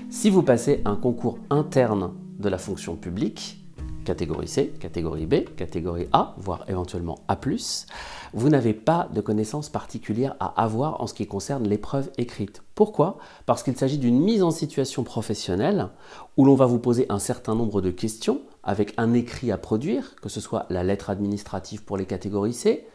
Si vous passez un concours interne de la fonction publique, catégorie C, catégorie B, catégorie A, voire éventuellement A+, vous n'avez pas de connaissances particulières à avoir en ce qui concerne l'épreuve écrite. Pourquoi? Parce qu'il s'agit d'une mise en situation professionnelle où l'on va vous poser un certain nombre de questions avec un écrit à produire, que ce soit la lettre administrative pour les catégories C,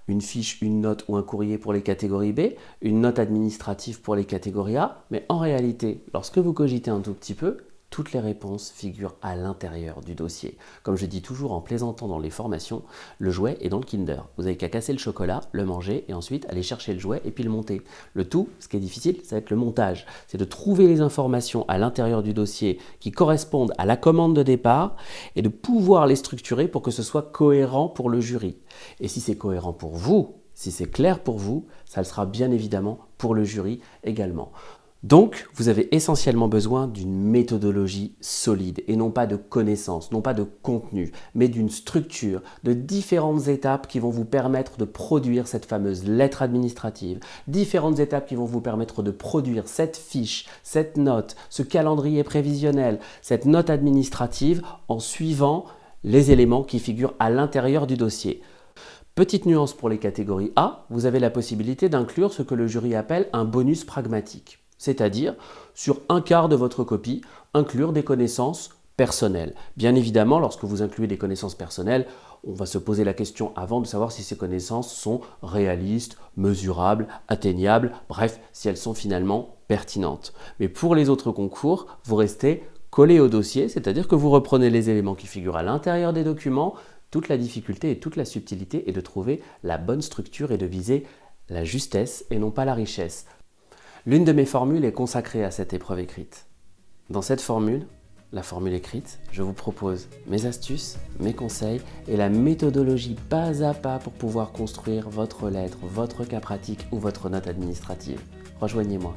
une fiche, une note ou un courrier pour les catégories B, une note administrative pour les catégories A, mais en réalité, lorsque vous cogitez un tout petit peu, toutes les réponses figurent à l'intérieur du dossier. Comme je dis toujours en plaisantant dans les formations, le jouet est dans le Kinder. Vous n'avez qu'à casser le chocolat, le manger et ensuite aller chercher le jouet et puis le monter. Le tout, ce qui est difficile, ça va être le montage. C'est de trouver les informations à l'intérieur du dossier qui correspondent à la commande de départ et de pouvoir les structurer pour que ce soit cohérent pour le jury. Et si c'est cohérent pour vous, si c'est clair pour vous, ça le sera bien évidemment pour le jury également. Donc, vous avez essentiellement besoin d'une méthodologie solide et non pas de connaissances, non pas de contenu, mais d'une structure, de différentes étapes qui vont vous permettre de produire cette fameuse lettre administrative, différentes étapes qui vont vous permettre de produire cette fiche, cette note, ce calendrier prévisionnel, cette note administrative en suivant les éléments qui figurent à l'intérieur du dossier. Petite nuance pour les catégories A, vous avez la possibilité d'inclure ce que le jury appelle un bonus pragmatique. C'est-à-dire, sur un quart de votre copie, inclure des connaissances personnelles. Bien évidemment, lorsque vous incluez des connaissances personnelles, on va se poser la question avant de savoir si ces connaissances sont réalistes, mesurables, atteignables, bref, si elles sont finalement pertinentes. Mais pour les autres concours, vous restez collé au dossier, c'est-à-dire que vous reprenez les éléments qui figurent à l'intérieur des documents. Toute la difficulté et toute la subtilité est de trouver la bonne structure et de viser la justesse et non pas la richesse. L'une de mes formules est consacrée à cette épreuve écrite. Dans cette formule, la formule écrite, je vous propose mes astuces, mes conseils et la méthodologie pas à pas pour pouvoir construire votre lettre, votre cas pratique ou votre note administrative. Rejoignez-moi.